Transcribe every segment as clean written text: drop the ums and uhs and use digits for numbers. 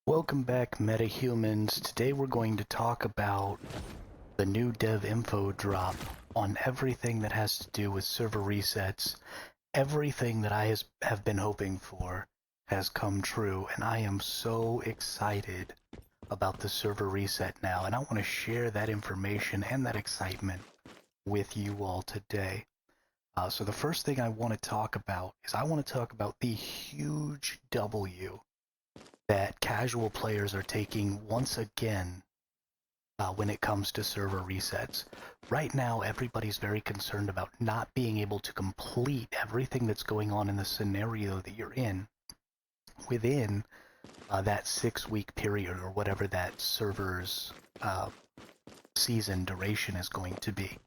Welcome back, metahumans. Today we're going to talk about the new dev info drop on everything that has to do with server resets. Everything that I have been hoping for has come true, and I am so excited about the server reset now, and I want to share that information and that excitement with you all today. So the first thing I want to talk about is I want to talk about the huge W that casual players are taking once again when it comes to server resets. Right now, everybody's very concerned about not being able to complete everything that's going on in the scenario that you're in within that 6-week period or whatever that server's season duration is going to be.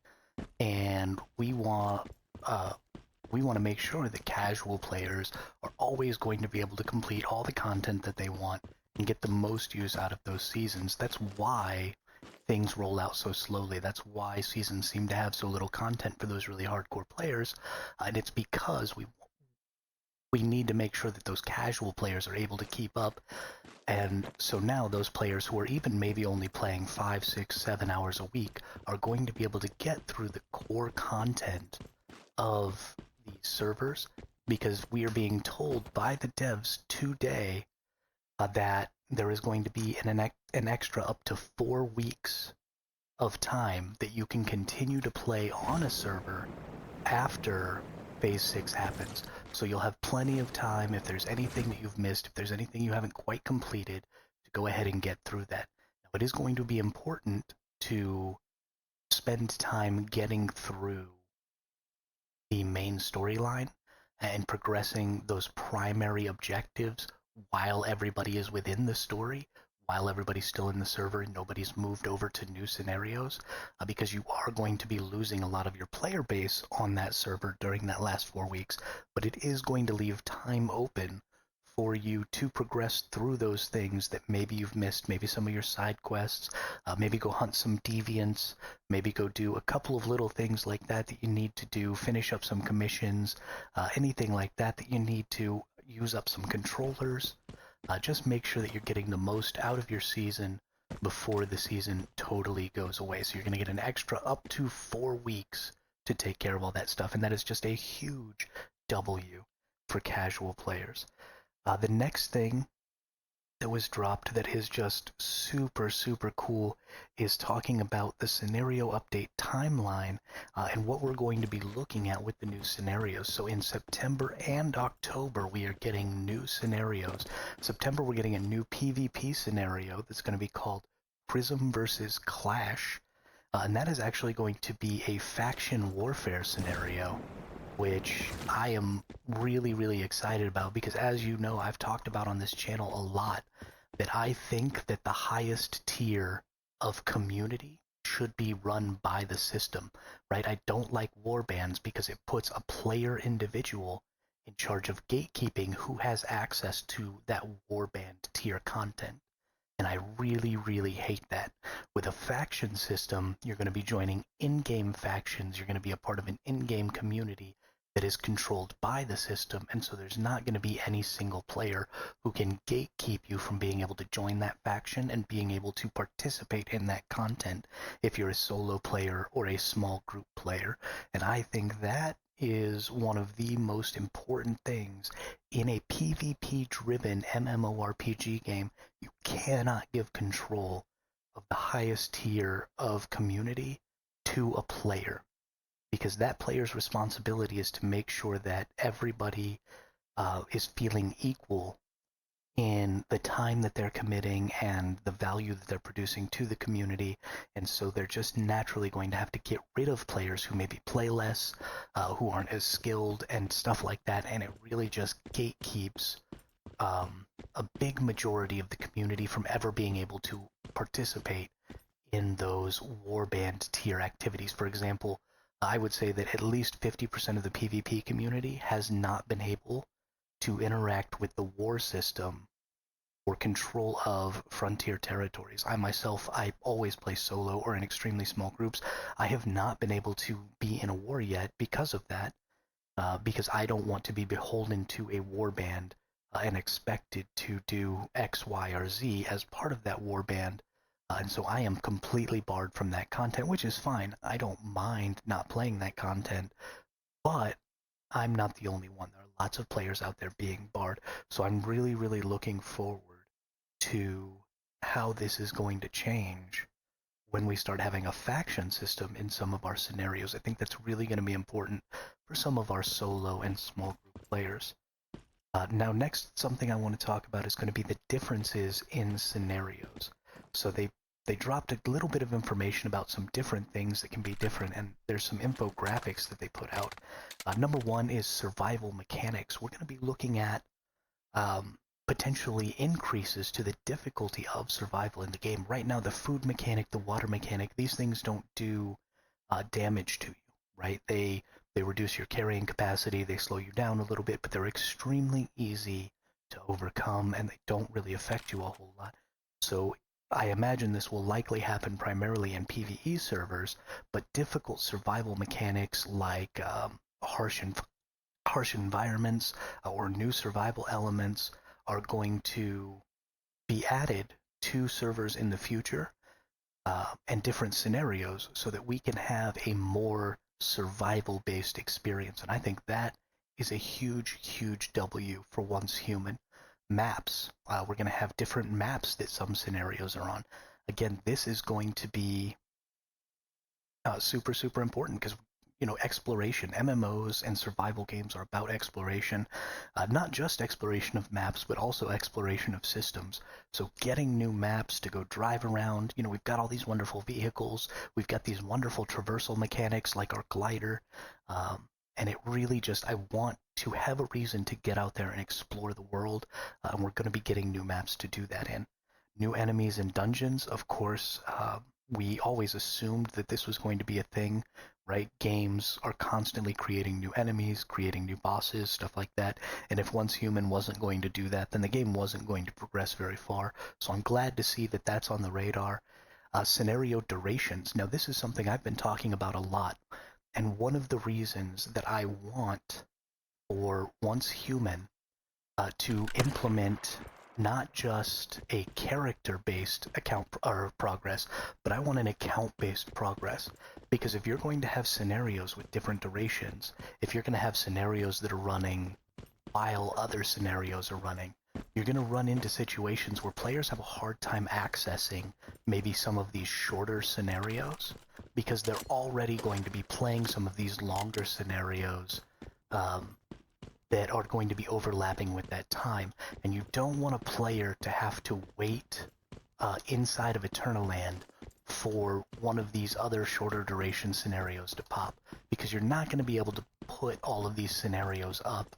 And we want to make sure that casual players are always going to be able to complete all the content that they want and get the most use out of those seasons. That's why things roll out so slowly. That's why seasons seem to have so little content for those really hardcore players. And it's because we need to make sure that those casual players are able to keep up. And so now those players who are even maybe only playing 5, 6, 7 hours a week are going to be able to get through the core content of these servers, because we are being told by the devs today that there is going to be an extra up to 4 weeks of time that you can continue to play on a server after Phase 6 happens. So you'll have plenty of time if there's anything that you've missed, if there's anything you haven't quite completed, to go ahead and get through that. Now, it is going to be important to spend time getting through the main storyline and progressing those primary objectives while everybody is within the story, while everybody's still in the server and nobody's moved over to new scenarios, because you are going to be losing a lot of your player base on that server during that last 4 weeks, but it is going to leave time open for you to progress through those things that maybe you've missed, maybe some of your side quests, maybe go hunt some deviants, maybe go do a couple of little things like that that you need to do, finish up some commissions, anything like that that you need to use up some controllers. Just make sure that you're getting the most out of your season before the season totally goes away. So you're going to get an extra up to 4 weeks to take care of all that stuff, and that is just a huge W for casual players. The next thing that was dropped that is just super, super cool is talking about the scenario update timeline and what we're going to be looking at with the new scenarios. So in September and October, we are getting new scenarios. September, we're getting a new PvP scenario that's going to be called Prism versus Clash. And that is actually going to be a faction warfare scenario, which I am really, really excited about, because as you know, I've talked about on this channel a lot that I think that the highest tier of community should be run by the system, right? I don't like warbands because it puts a player individual in charge of gatekeeping who has access to that warband tier content. And I really, really hate that. With a faction system, you're going to be joining in-game factions, you're going to be a part of an in-game community that is controlled by the system, and so there's not going to be any single player who can gatekeep you from being able to join that faction and being able to participate in that content if you're a solo player or a small group player. And I think that is one of the most important things in a PvP-driven MMORPG game. You cannot give control of the highest tier of community to a player, because that player's responsibility is to make sure that everybody is feeling equal in the time that they're committing and the value that they're producing to the community. And so they're just naturally going to have to get rid of players who maybe play less, who aren't as skilled and stuff like that. And it really just gatekeeps a big majority of the community from ever being able to participate in those warband tier activities. For example, I would say that at least 50% of the PvP community has not been able to interact with the war system or control of frontier territories. I myself, I always play solo or in extremely small groups. I have not been able to be in a war yet because of that, because I don't want to be beholden to a warband and expected to do X, Y, or Z as part of that warband. And so I am completely barred from that content, which is fine. I don't mind not playing that content, but I'm not the only one. There are lots of players out there being barred. So I'm really, really looking forward to how this is going to change when we start having a faction system in some of our scenarios. I think that's really going to be important for some of our solo and small group players. Now, next, something I want to talk about is going to be the differences in scenarios. So they dropped a little bit of information about some different things that can be different, and there's some infographics that they put out. Number one is survival mechanics. We're going to be looking at um, potentially increases to the difficulty of survival in the game. Right now, the food mechanic, the water mechanic, these things don't do damage to you, right? They reduce your carrying capacity, they slow you down a little bit, but they're extremely easy to overcome, and they don't really affect you a whole lot. So I imagine this will likely happen primarily in PvE servers, but difficult survival mechanics like harsh environments or new survival elements are going to be added to servers in the future, and different scenarios so that we can have a more survival based experience. And I think that is a huge, huge W for Once Human. Maps. We're going to have different maps that some scenarios are on. Again, this is going to be super, super important because exploration, MMOs and survival games are about exploration, not just exploration of maps, but also exploration of systems. So getting new maps to go drive around, we've got all these wonderful vehicles, we've got these wonderful traversal mechanics like our glider, and it really just, I want to have a reason to get out there and explore the world, and we're going to be getting new maps to do that in. New enemies and dungeons, of course. We always assumed that this was going to be a thing, right? Games are constantly creating new enemies, creating new bosses, stuff like that. And if Once Human wasn't going to do that, then the game wasn't going to progress very far. So I'm glad to see that that's on the radar. Scenario durations. Now, this is something I've been talking about a lot. And one of the reasons that I want for Once Human to implement not just a character-based account or progress, but I want an account-based progress. Because if you're going to have scenarios with different durations, if you're going to have scenarios that are running while other scenarios are running, you're going to run into situations where players have a hard time accessing maybe some of these shorter scenarios because they're already going to be playing some of these longer scenarios um, that are going to be overlapping with that time, and you don't want a player to have to wait inside of Eternaland for one of these other shorter duration scenarios to pop, because you're not going to be able to put all of these scenarios up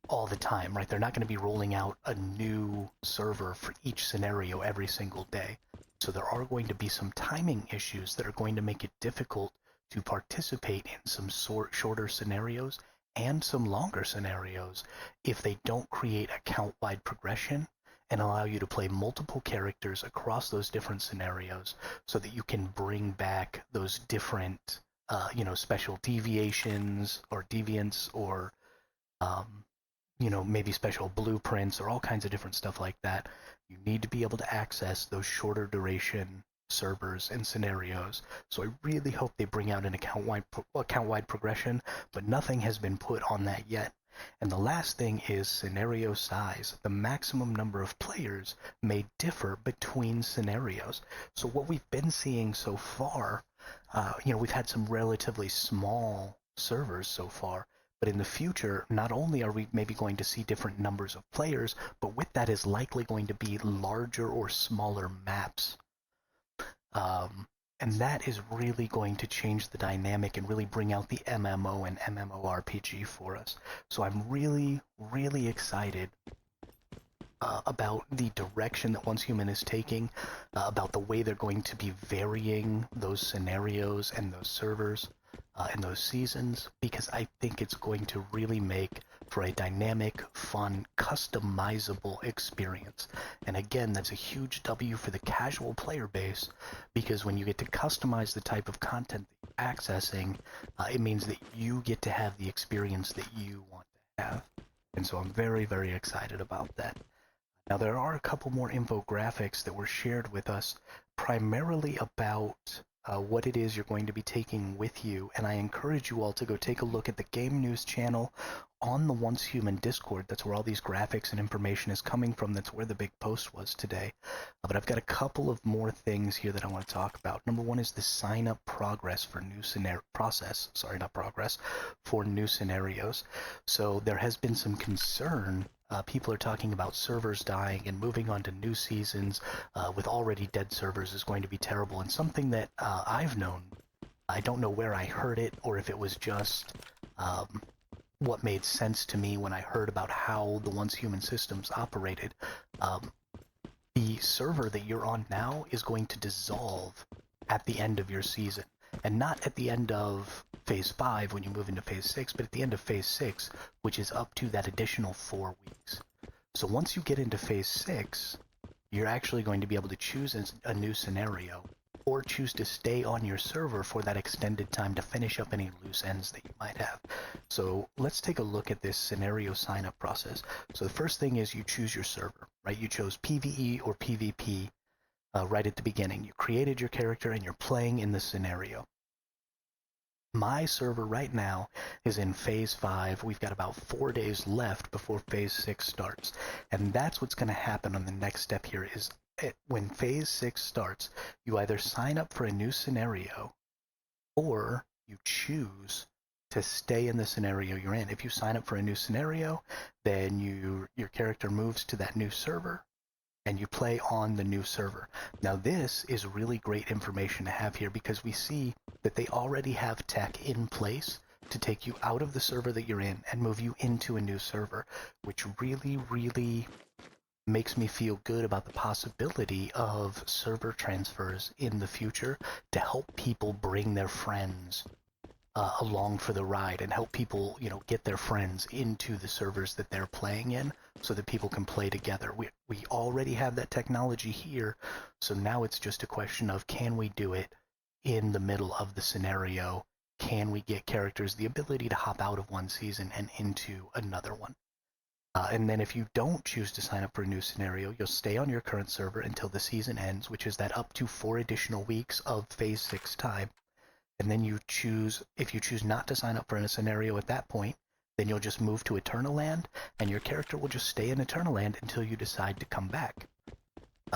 all the time, right? They're not going to be rolling out a new server for each scenario every single day. So there are going to be some timing issues that are going to make it difficult to participate in some shorter scenarios and some longer scenarios if they don't create account-wide progression and allow you to play multiple characters across those different scenarios so that you can bring back those different, special deviations or deviants or, um, maybe special blueprints or all kinds of different stuff like that. You need to be able to access those shorter duration servers and scenarios. So I really hope they bring out an account-wide progression, but nothing has been put on that yet. And the last thing is scenario size. The maximum number of players may differ between scenarios. So what we've been seeing so far, we've had some relatively small servers so far, but in the future, not only are we maybe going to see different numbers of players, but with that is likely going to be larger or smaller maps. And that is really going to change the dynamic and really bring out the MMO and MMORPG for us. So I'm really, really excited about the direction that Once Human is taking, about the way they're going to be varying those scenarios and those servers and those seasons, because I think it's going to really make for a dynamic, fun, customizable experience. And again, that's a huge W for the casual player base, because when you get to customize the type of content that you're accessing, it means that you get to have the experience that you want to have. And so I'm very, very excited about that. Now, there are a couple more infographics that were shared with us, primarily about what it is you're going to be taking with you, and I encourage you all to go take a look at the Game News channel on the Once Human Discord. That's where all these graphics and information is coming from. That's where the big post was today. But I've got a couple of more things here that I want to talk about. Number one is the sign-up progress for new for new scenarios. So there has been some concern. People are talking about servers dying and moving on to new seasons with already dead servers is going to be terrible. And something that I've known, I don't know where I heard it or if it was just what made sense to me when I heard about how the Once Human systems operated. The server that you're on now is going to dissolve at the end of your season. And not at the end of Phase 5 when you move into Phase 6, but at the end of Phase 6, which is up to that additional 4 weeks. So once you get into Phase 6, you're actually going to be able to choose a new scenario, or choose to stay on your server for that extended time to finish up any loose ends that you might have. So let's take a look at this scenario sign-up process. So the first thing is you choose your server, right? You chose PvE or PvP right at the beginning. You created your character and you're playing in the scenario. My server right now is in Phase 5. We've got about 4 days left before Phase 6 starts. And that's what's going to happen on the next step here is when Phase 6 starts, you either sign up for a new scenario or you choose to stay in the scenario you're in. If you sign up for a new scenario, then your character moves to that new server and you play on the new server. Now this is really great information to have here because we see that they already have tech in place to take you out of the server that you're in and move you into a new server, which really, really makes me feel good about the possibility of server transfers in the future to help people bring their friends along for the ride and help people, get their friends into the servers that they're playing in so that people can play together. We already have that technology here, so now it's just a question of can we do it in the middle of the scenario? Can we get characters the ability to hop out of one season and into another one? And then if you don't choose to sign up for a new scenario, you'll stay on your current server until the season ends, which is that up to 4 additional weeks of Phase 6 time. And then if you choose not to sign up for a scenario at that point, then you'll just move to Eternal Land, and your character will just stay in Eternal Land until you decide to come back.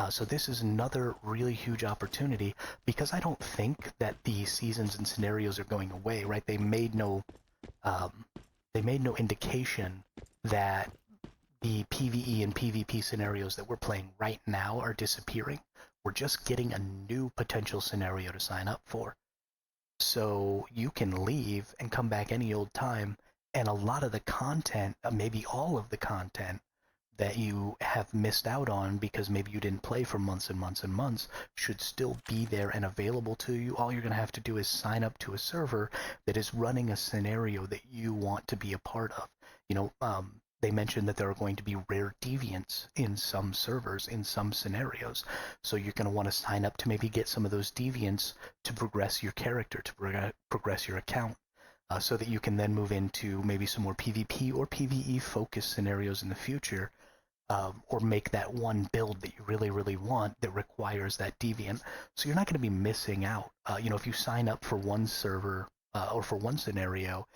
So this is another really huge opportunity, because I don't think that the seasons and scenarios are going away, right? They made no indication that the PvE and PvP scenarios that we're playing right now are disappearing. We're just getting a new potential scenario to sign up for. So you can leave and come back any old time, and a lot of the content, maybe all of the content that you have missed out on because maybe you didn't play for months and months and months, should still be there and available to you. All you're going to have to do is sign up to a server that is running a scenario that you want to be a part of. They mentioned that there are going to be rare deviants in some servers, in some scenarios. So you're going to want to sign up to maybe get some of those deviants to progress your character, to progress your account, so that you can then move into maybe some more PvP or PvE focused scenarios in the future, or make that one build that you really, really want that requires that deviant. So you're not going to be missing out. If you sign up for one server or for one scenario,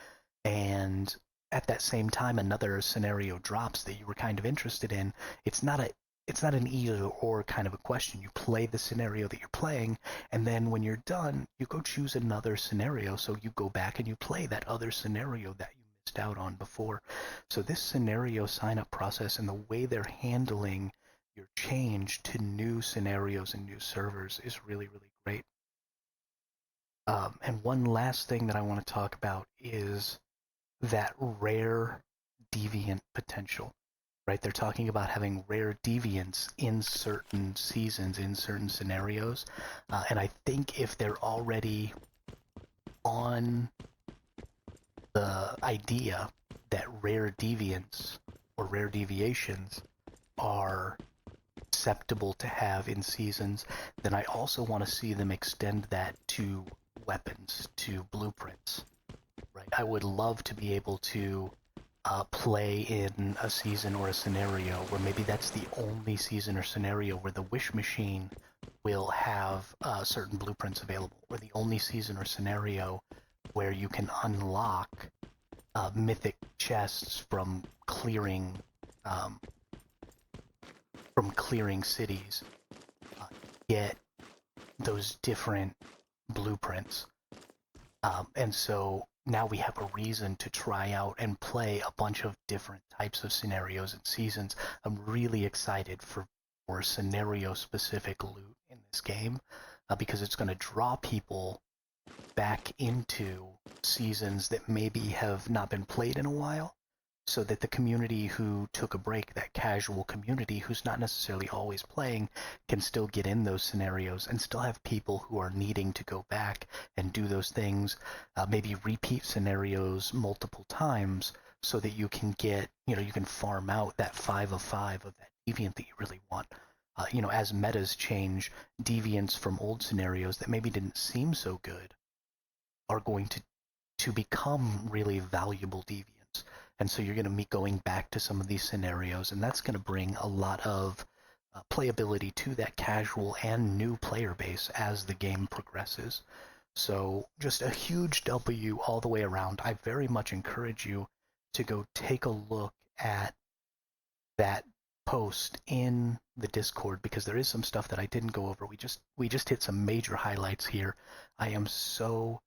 and at that same time another scenario drops that you were kind of interested in, it's not an either or kind of a question. You play the scenario that you're playing, and then when you're done, you go choose another scenario. So you go back and you play that other scenario that you missed out on before. So this scenario sign-up process and the way they're handling your change to new scenarios and new servers is really, really great. And one last thing that I want to talk about is that rare deviant potential, right? They're talking about having rare deviants in certain seasons, in certain scenarios. And I think if they're already on the idea that rare deviants or rare deviations are acceptable to have in seasons, then I also want to see them extend that to weapons, to blueprints. Right. I would love to be able to play in a season or a scenario where maybe that's the only season or scenario where the wish machine will have certain blueprints available, or the only season or scenario where you can unlock mythic chests um, from clearing cities, get those different blueprints. And so now we have a reason to try out and play a bunch of different types of scenarios and seasons. I'm really excited for scenario-specific loot in this game because it's going to draw people back into seasons that maybe have not been played in a while, so that the community who took a break, that casual community who's not necessarily always playing, can still get in those scenarios and still have people who are needing to go back and do those things, maybe repeat scenarios multiple times, so that you can get, you can farm out that 5 of 5 of that deviant that you really want. As metas change, deviants from old scenarios that maybe didn't seem so good are going to become really valuable deviants. And so you're going to be going back to some of these scenarios, and that's going to bring a lot of playability to that casual and new player base as the game progresses. So just a huge W all the way around. I very much encourage you to go take a look at that post in the Discord, because there is some stuff that I didn't go over. We just hit some major highlights here. I am so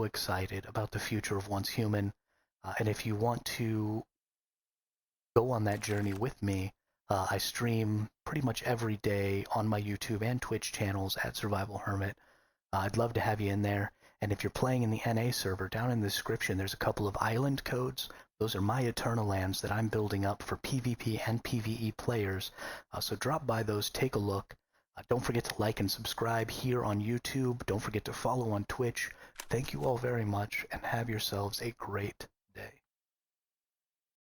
excited about the future of Once Human, and if you want to go on that journey with me, I stream pretty much every day on my YouTube and Twitch channels at Survival Hermit. I'd love to have you in there. And if you're playing in the NA server, down in the description, there's a couple of island codes. Those are my Eternal Lands that I'm building up for PvP and PvE players. So drop by those, take a look. Don't forget to like and subscribe here on YouTube. Don't forget to follow on Twitch. Thank you all very much, and have yourselves a great